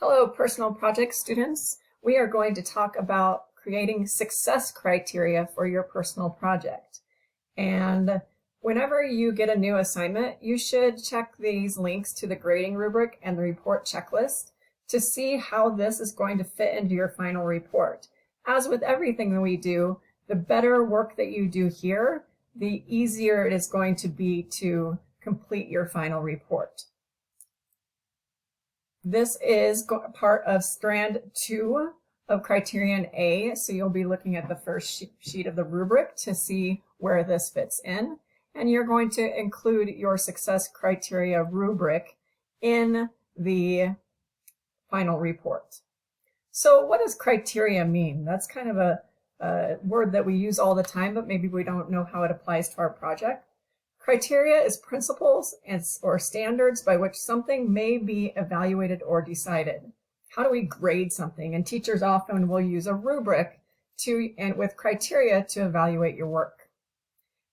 Hello, personal project students. We are going to talk about creating success criteria for your personal project. And whenever you get a new assignment, you should check these links to the grading rubric and the report checklist to see how this is going to fit into your final report. As with everything that we do, the better work that you do here, the easier it is going to be to complete your final report. This is part of strand 2 of criterion A, so you'll be looking at the first sheet of the rubric to see where this fits in, and you're going to include your success criteria rubric in the final report. So what does criteria mean? That's kind of a word that we use all the time, but maybe we don't know how it applies to our project. Criteria is principles or standards by which something may be evaluated or decided. How do we grade something? And teachers often will use a rubric with criteria to evaluate your work.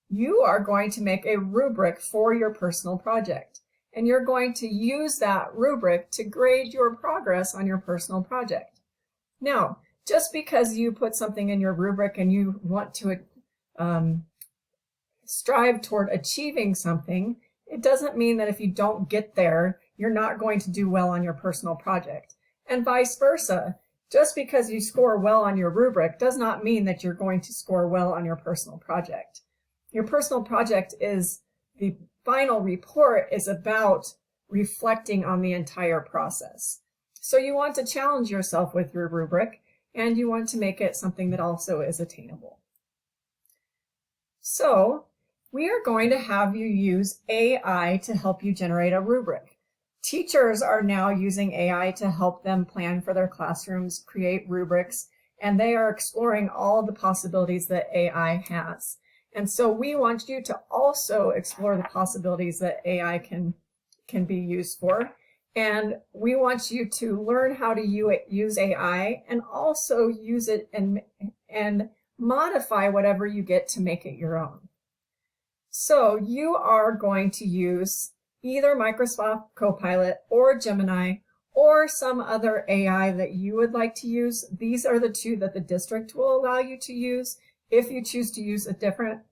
You are going to make a rubric for your personal project, and you're going to use that rubric to grade your progress on your personal project. Now, just because you put something in your rubric and you want to strive toward achieving something, it doesn't mean that if you don't get there, you're not going to do well on your personal project. And vice versa. Just because you score well on your rubric does not mean that you're going to score well on your personal project. Your personal project the final report is about reflecting on the entire process. So you want to challenge yourself with your rubric, and you want to make it something that also is attainable. So we are going to have you use AI to help you generate a rubric. Teachers are now using AI to help them plan for their classrooms, create rubrics, and they are exploring all the possibilities that AI has. And so we want you to also explore the possibilities that AI can be used for. And we want you to learn how to use AI and also use it and modify whatever you get to make it your own. So you are going to use either Microsoft Copilot or Gemini or some other AI that you would like to use. These are the two that the district will allow you to use. If you choose to use a different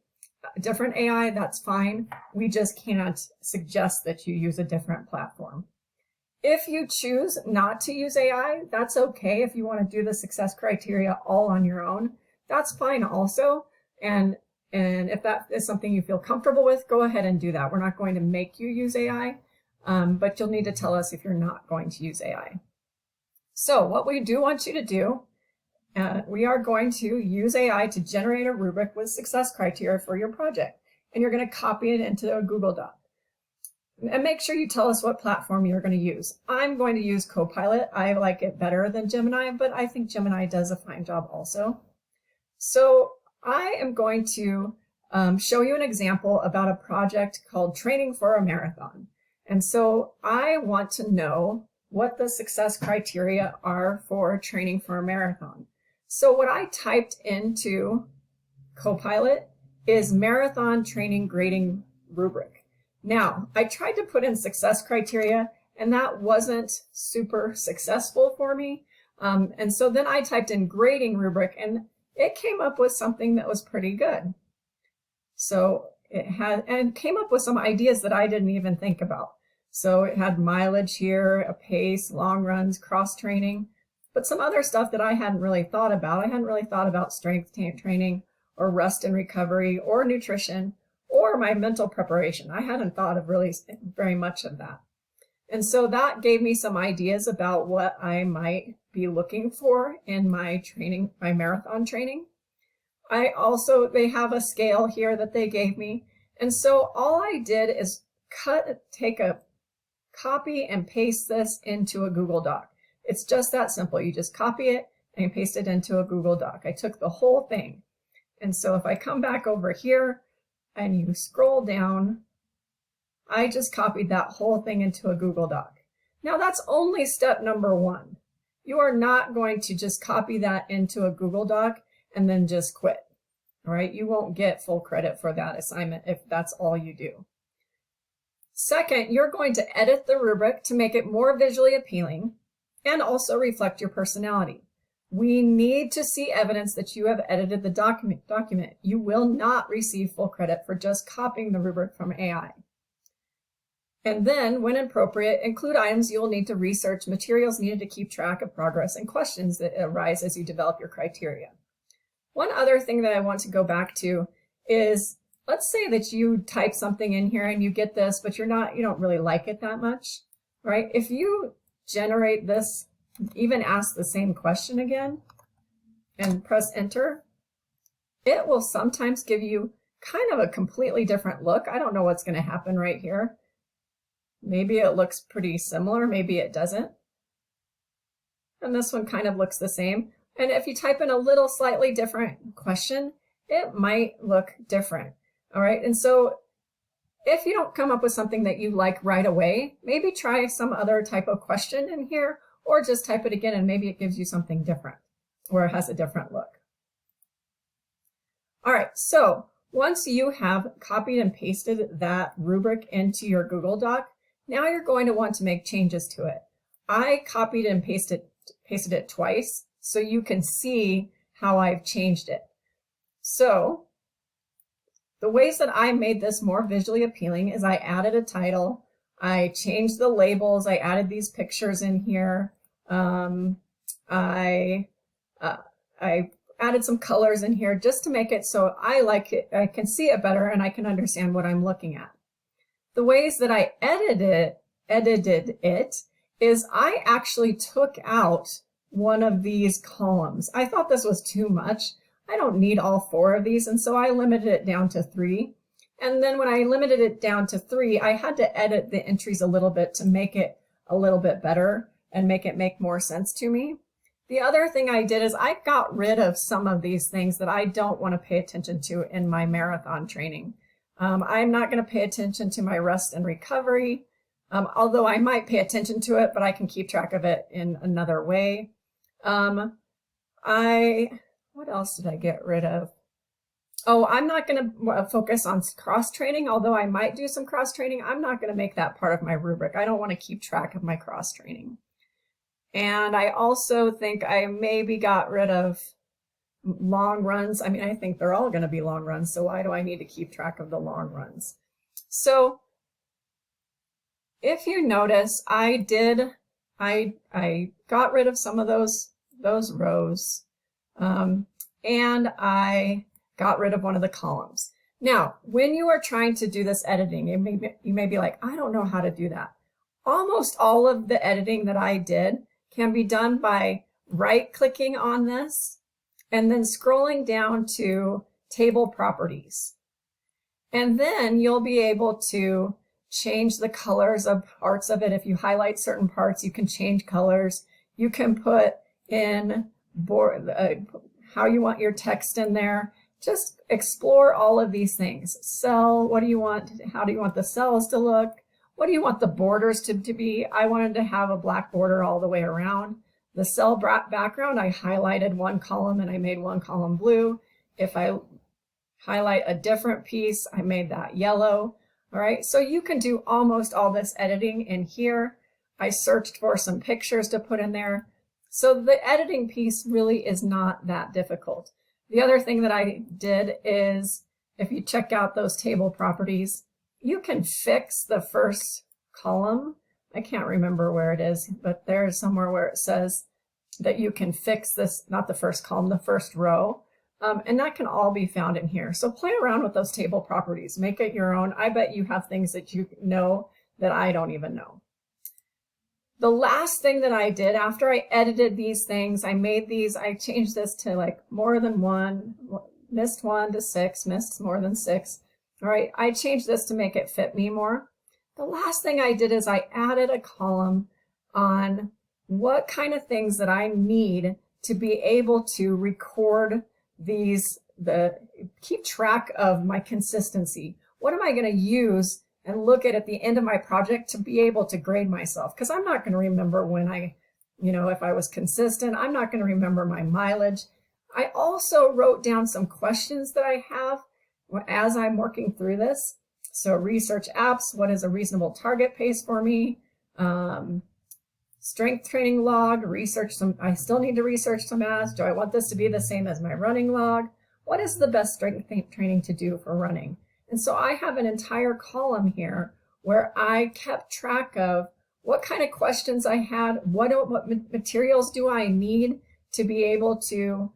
AI, that's fine. We just can't suggest that you use a different platform. If you choose not to use AI, that's okay. If you want to do the success criteria all on your own, that's fine also. And if that is something you feel comfortable with, go ahead and do that. We're not going to make you use AI, but you'll need to tell us if you're not going to use AI. So what we do want you to do, we are going to use AI to generate a rubric with success criteria for your project. And you're going to copy it into a Google Doc. And make sure you tell us what platform you're going to use. I'm going to use Copilot. I like it better than Gemini, but I think Gemini does a fine job also. So I am going to show you an example about a project called Training for a Marathon. And so I want to know what the success criteria are for training for a marathon. So what I typed into Copilot is marathon training grading rubric. Now, I tried to put in success criteria, and that wasn't super successful for me. And so then I typed in grading rubric, and it came up with something that was pretty good. So it came up with some ideas that I didn't even think about. So it had mileage here, a pace, long runs, cross training, but some other stuff that I hadn't really thought about. I hadn't really thought about strength training or rest and recovery or nutrition or my mental preparation. I hadn't thought of really very much of that. And so that gave me some ideas about what I might be looking for in my training, my marathon training. They have a scale here that they gave me. And so all I did is take a copy and paste this into a Google Doc. It's just that simple. You just copy it and paste it into a Google Doc. I took the whole thing. And so if I come back over here and you scroll down, I just copied that whole thing into a Google Doc. Now that's only step number 1. You are not going to just copy that into a Google Doc and then just quit. All right, you won't get full credit for that assignment if that's all you do. Second, you're going to edit the rubric to make it more visually appealing and also reflect your personality. We need to see evidence that you have edited the document. You will not receive full credit for just copying the rubric from AI. And then, when appropriate, include items you will need to research, materials needed to keep track of progress, and questions that arise as you develop your criteria. One other thing that I want to go back to is, let's say that you type something in here and you get this, but you don't really like it that much, right? If you generate this, even ask the same question again and press enter, it will sometimes give you kind of a completely different look. I don't know what's going to happen right here. Maybe it looks pretty similar, maybe it doesn't. And this one kind of looks the same. And if you type in a little slightly different question, it might look different. All right, and so if you don't come up with something that you like right away, maybe try some other type of question in here, or just type it again and maybe it gives you something different, or it has a different look. All right, so once you have copied and pasted that rubric into your Google Doc, now you're going to want to make changes to it. I copied and pasted it twice so you can see how I've changed it. So the ways that I made this more visually appealing is I added a title, I changed the labels, I added these pictures in here, I added some colors in here just to make it so I like it, I can see it better and I can understand what I'm looking at. The ways that I edited it is I actually took out one of these columns. I thought this was too much. I don't need all 4 of these, and so I limited it down to 3. And then when I limited it down to 3, I had to edit the entries a little bit to make it a little bit better and make it make more sense to me. The other thing I did is I got rid of some of these things that I don't want to pay attention to in my marathon training. I'm not going to pay attention to my rest and recovery, although I might pay attention to it, but I can keep track of it in another way. What else did I get rid of? Oh, I'm not going to focus on cross-training, although I might do some cross-training. I'm not going to make that part of my rubric. I don't want to keep track of my cross-training. And I also think I maybe got rid of long runs. I mean, I think they're all going to be long runs, so why do I need to keep track of the long runs? So if you notice, I got rid of some of those rows, and I got rid of one of the columns. Now, when you are trying to do this editing, you may be like, I don't know how to do that. Almost all of the editing that I did can be done by right-clicking on this and then scrolling down to Table Properties. And then you'll be able to change the colors of parts of it. If you highlight certain parts, you can change colors. You can put in how you want your text in there. Just explore all of these things. Cell, what do you want? How do you want the cells to look? What do you want the borders to be? I wanted to have a black border all the way around. The cell background, I highlighted one column and I made one column blue. If I highlight a different piece, I made that yellow. All right, so you can do almost all this editing in here. I searched for some pictures to put in there. So the editing piece really is not that difficult. The other thing that I did is, if you check out those table properties, you can fix the first column. I can't remember where it is, but there's somewhere where it says that you can fix this, not the first column, the first row. And that can all be found in here. So play around with those table properties, make it your own. I bet you have things that you know that I don't even know. The last thing that I did after I edited these things, I changed this to like more than one, missed 1 to 6, missed more than 6. All right, I changed this to make it fit me more. The last thing I did is I added a column on what kind of things that I need to be able to record keep track of my consistency. What am I going to use and look at the end of my project to be able to grade myself? Because I'm not going to remember when if I was consistent. I'm not going to remember my mileage. I also wrote down some questions that I have as I'm working through this. So research apps, what is a reasonable target pace for me? strength training log, I still need to research some math. Do I want this to be the same as my running log? What is the best strength training to do for running? And so I have an entire column here where I kept track of what kind of questions I had, what materials do I need to be able to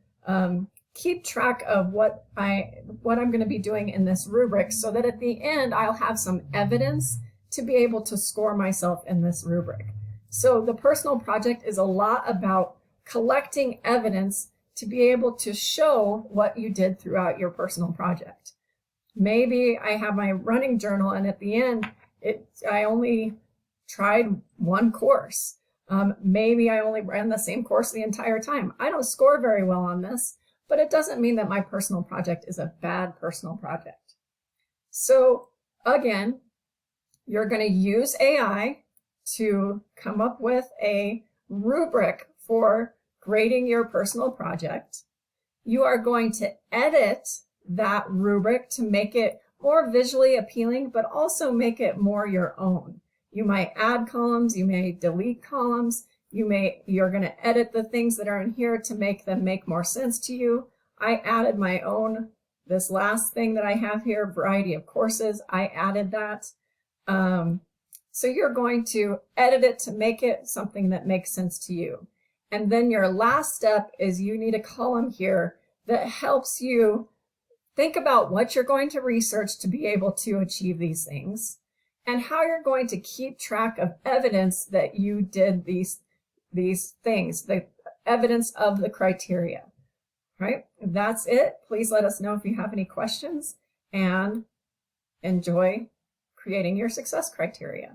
keep track of what I'm going to be doing in this rubric, so that at the end I'll have some evidence to be able to score myself in this rubric. So the personal project is a lot about collecting evidence to be able to show what you did throughout your personal project. Maybe I have my running journal and at the end I only tried one course. Maybe I only ran the same course the entire time. I don't score very well on this, but it doesn't mean that my personal project is a bad personal project. So again, you're going to use AI to come up with a rubric for grading your personal project. You are going to edit that rubric to make it more visually appealing, but also make it more your own. You might add columns, you may delete columns, you're going to edit the things that are in here to make them make more sense to you. I added my own, this last thing that I have here, variety of courses, I added that. So you're going to edit it to make it something that makes sense to you. And then your last step is you need a column here that helps you think about what you're going to research to be able to achieve these things, and how you're going to keep track of evidence that you did these things, the evidence of the criteria. Right? That's it. Please let us know if you have any questions, and enjoy creating your success criteria.